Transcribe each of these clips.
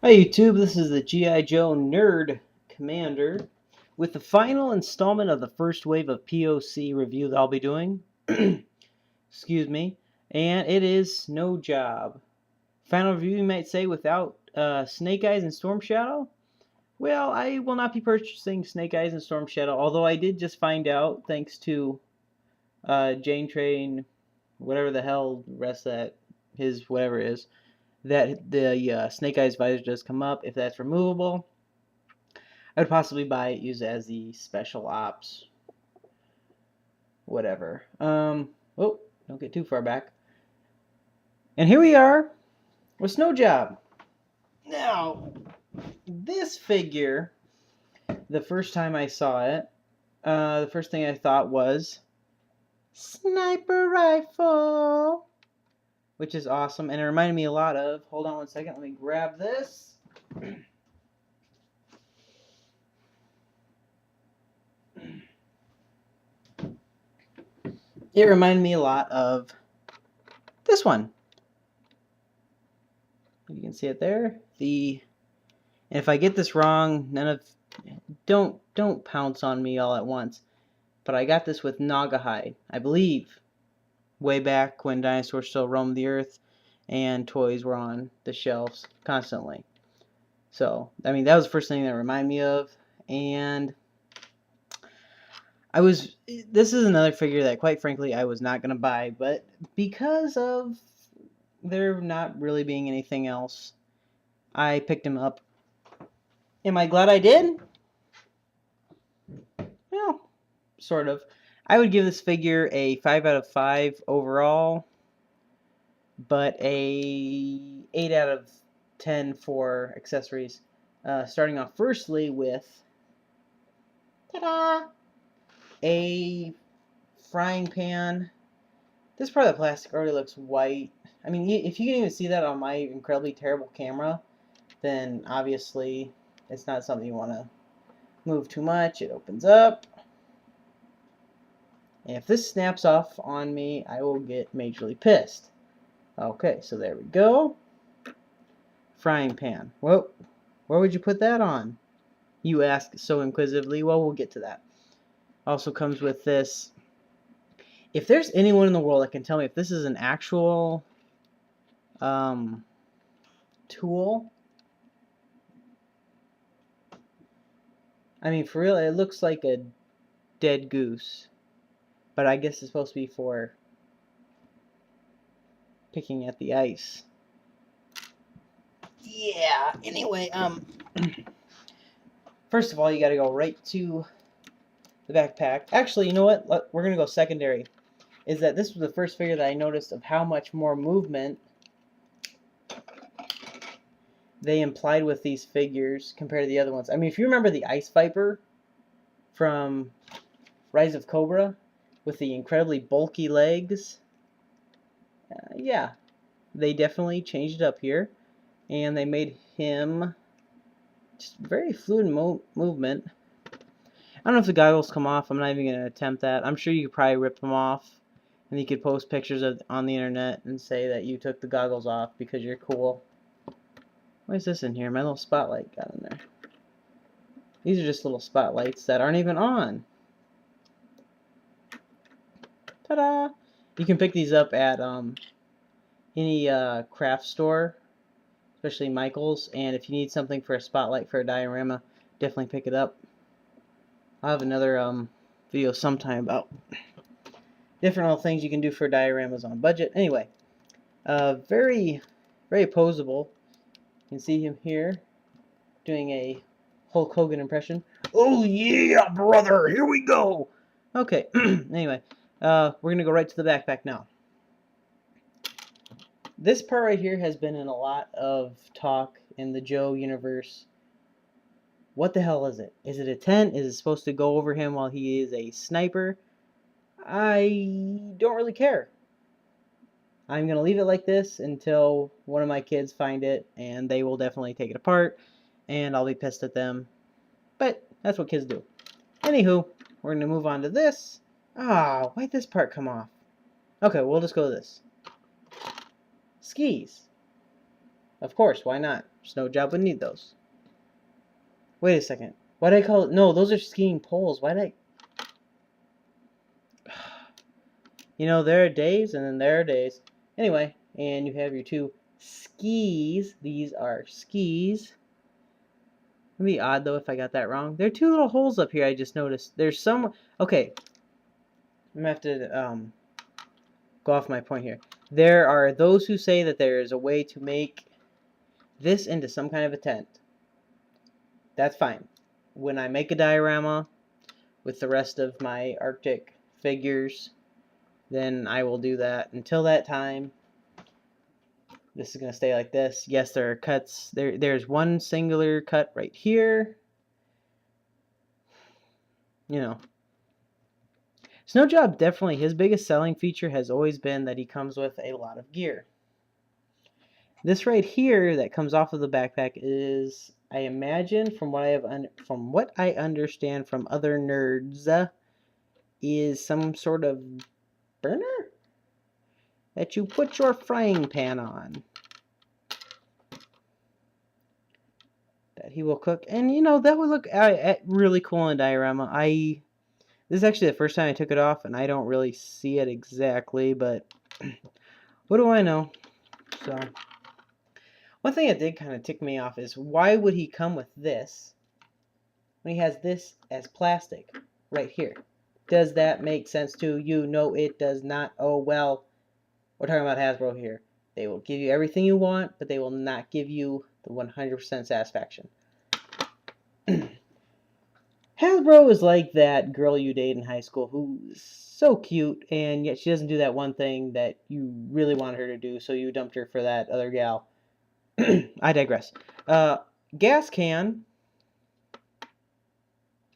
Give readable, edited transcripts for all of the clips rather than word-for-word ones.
Hi YouTube, this is the G.I. Joe Nerd Commander with the final installment of the first wave of POC review that I'll be doing. Excuse me. And it is Snowjob. Final review, you might say, without Snake Eyes and Storm Shadow? Well, I will not be purchasing Snake Eyes and Storm Shadow, although I did just find out, thanks to Jane Train, whatever the hell the rest of that, his whatever it is, that the Snake Eyes visor does come up. If that's removable, I would possibly buy it, use it as the special ops, whatever. Oh, don't get too far back. And here we are with Snowjob. Now, this figure, the first time I saw it, the first thing I thought was sniper rifle, which is awesome, and it reminded me a lot of. Hold on one second, let me grab this. It reminded me a lot of this one. You can see it there. And if I get this wrong, don't pounce on me all at once. But I got this with Naugahyde, I believe, way back when dinosaurs still roamed the earth and toys were on the shelves constantly. So, I mean, that was the first thing that reminded me of. And this is another figure that, quite frankly, I was not going to buy, but because of there not really being anything else, I picked him up. Am I glad I did? Well, sort of. I would give this figure a 5 out of 5 overall, but a 8 out of 10 for accessories. Starting off firstly with, ta-da, a frying pan. This part of the plastic already looks white. I mean, if you can even see that on my incredibly terrible camera, then obviously it's not something you want to move too much. It opens up. And if this snaps off on me, I will get majorly pissed. Okay, so there we go. Frying pan. Well, where would you put that on? You ask so inquisitively. Well, we'll get to that. Also comes with this. If there's anyone in the world that can tell me if this is an actual tool, I mean, for real, it looks like a dead goose. But I guess it's supposed to be for picking at the ice. Yeah, anyway, first of all, you gotta go right to the backpack. Actually, you know what? We're gonna go secondary. Is that this was the first figure that I noticed of how much more movement they implied with these figures compared to the other ones. I mean, if you remember the Ice Viper from Rise of Cobra with the incredibly bulky legs, yeah, they definitely changed it up here, and they made him just very fluid movement. I don't know if the goggles come off. I'm not even going to attempt that. I'm sure you could probably rip them off, and you could post pictures on the internet and say that you took the goggles off because you're cool. What is this in here? My little spotlight got in there. These are just little spotlights that aren't even on. Ta-da! You can pick these up at any craft store, especially Michael's, and if you need something for a spotlight for a diorama, definitely pick it up. I'll have another video sometime about different little things you can do for dioramas on a budget. Anyway, very, very posable. You can see him here doing a Hulk Hogan impression. Oh yeah, brother, here we go. Okay, anyway, we're going to go right to the backpack now. This part right here has been in a lot of talk in the Joe universe. What the hell is it? Is it a tent? Is it supposed to go over him while he is a sniper? I don't really care. I'm going to leave it like this until one of my kids find it, and they will definitely take it apart, and I'll be pissed at them. But that's what kids do. Anywho, we're going to move on to this. Ah, why'd this part come off? Okay, we'll just go to this. Skis. Of course, why not? Snowjob would need those. Wait a second. Why did I call it? No, those are skiing poles. Why did I... You know, there are days and then there are days. Anyway, and you have your two skis. These are skis. It'd be odd, though, if I got that wrong. There are two little holes up here I just noticed. There's some... Okay. I'm going to have to go off my point here. There are those who say that there is a way to make this into some kind of a tent. That's fine. When I make a diorama with the rest of my Arctic figures, then I will do that. Until that time, this is going to stay like this. Yes, there are cuts. There's one singular cut right here. You know. Snowjob, definitely, his biggest selling feature has always been that he comes with a lot of gear. This right here that comes off of the backpack is, I imagine, from what I understand from other nerds, is some sort of burner that you put your frying pan on. That he will cook. And, you know, that would look really cool in a diorama. This is actually the first time I took it off, and I don't really see it exactly, but what do I know? So, one thing that did kind of tick me off is, why would he come with this when he has this as plastic right here? Does that make sense to you? No, it does not. Oh, well, we're talking about Hasbro here. They will give you everything you want, but they will not give you the 100% satisfaction. Hasbro is like that girl you date in high school who's so cute, and yet she doesn't do that one thing that you really wanted her to do, so you dumped her for that other gal. I digress. Gas can.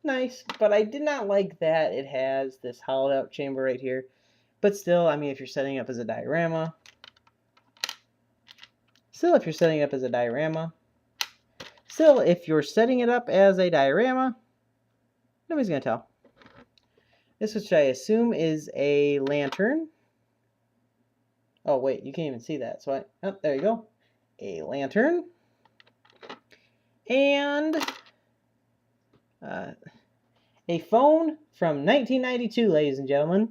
Nice, but I did not like that it has this hollowed out chamber right here. But still, I mean, if you're setting up as a diorama. Still, if you're setting it up as a diorama. Nobody's going to tell. This, which I assume is a lantern. Oh, wait, you can't even see that. So oh, there you go. A lantern. And a phone from 1992, ladies and gentlemen.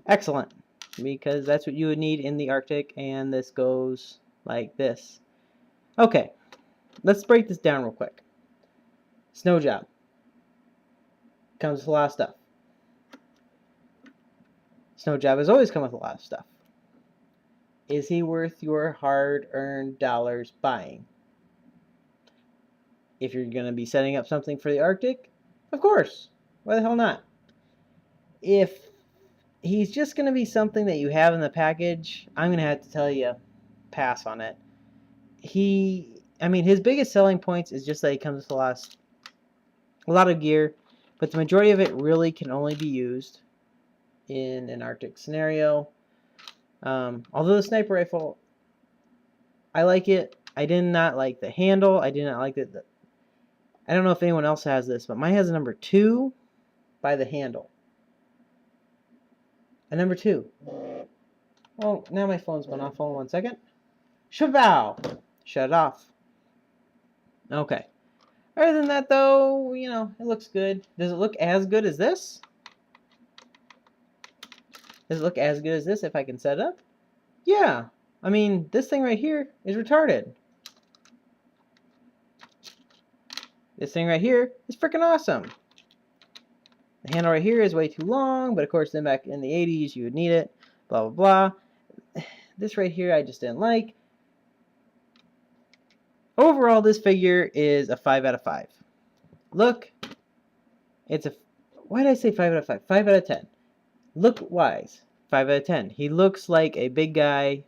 Excellent. Because that's what you would need in the Arctic, and this goes like this. Okay, let's break this down real quick. Snowjob. Comes with a lot of stuff. Snowjob has always come with a lot of stuff. Is he worth your hard-earned dollars buying? If you're going to be setting up something for the Arctic, of course. Why the hell not? If he's just going to be something that you have in the package, I'm going to have to tell you, pass on it. I mean, his biggest selling points is just that he comes with a lot of gear, but the majority of it really can only be used in an Arctic scenario. Although the sniper rifle, I like it. I did not like the handle. I did not like the I don't know if anyone else has this, but mine has a number 2 by the handle. A number 2. Well, now my phone's going off. Hold on 1 second. Shabow! Shut it off. Okay. Other than that, though, you know, it looks good. Does it look as good as this? Does it look as good as this if I can set it up? Yeah. I mean, this thing right here is retarded. This thing right here is freaking awesome. The handle right here is way too long, but of course then back in the 80s you would need it. Blah, blah, blah. This right here I just didn't like. Overall, this figure is a 5 out of 5. Look, it's a... Why did I say 5 out of 5? 5 out of 10. Look-wise, 5 out of 10. He looks like a big guy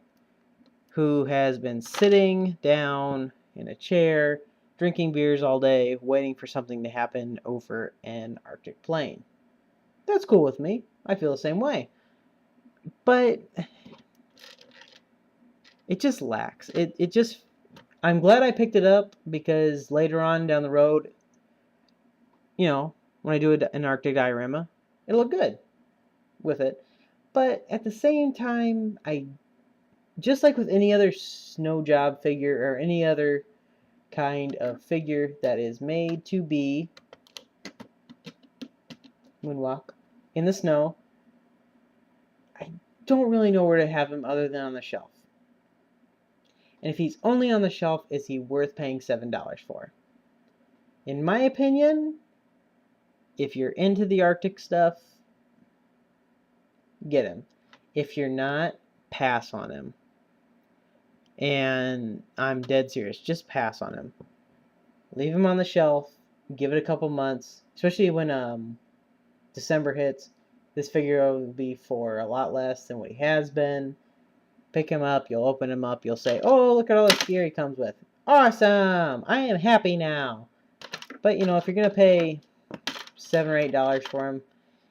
who has been sitting down in a chair, drinking beers all day, waiting for something to happen over an Arctic plain. That's cool with me. I feel the same way. But it just lacks. It just... I'm glad I picked it up because later on down the road, you know, when I do an Arctic diorama, it'll look good with it. But at the same time, I just like with any other snow job figure or any other kind of figure that is made to be moonwalk in the snow, I don't really know where to have him other than on the shelf. And if he's only on the shelf, is he worth paying $7 for? In my opinion, if you're into the Arctic stuff, get him. If you're not, pass on him. And I'm dead serious. Just pass on him. Leave him on the shelf. Give it a couple months, especially when December hits. This figure will be for a lot less than what he has been. Pick him up. You'll open him up. You'll say, "Oh, look at all the gear he comes with. Awesome! I am happy now." But you know, if you're gonna pay $7 or $8 for him,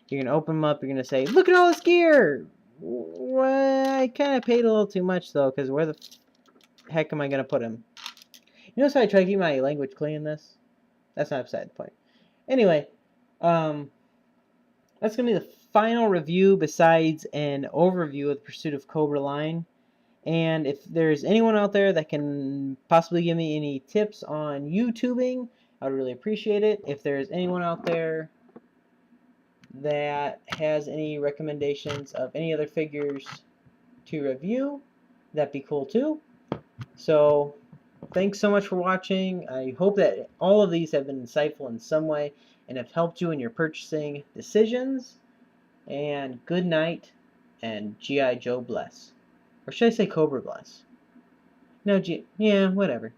you're gonna open him up. You're gonna say, "Look at all this gear." Well, I kind of paid a little too much though, because where the heck am I gonna put him? You notice how I try to keep my language clean in this? That's not beside the point. Anyway, that's gonna be the final review besides an overview of the Pursuit of Cobra line. And if there's anyone out there that can possibly give me any tips on YouTubing, I would really appreciate it. If there's anyone out there that has any recommendations of any other figures to review, that'd be cool too. So thanks so much for watching. I hope that all of these have been insightful in some way and have helped you in your purchasing decisions. And good night, and G.I. Joe bless. Or should I say Cobra bless? No, yeah, whatever.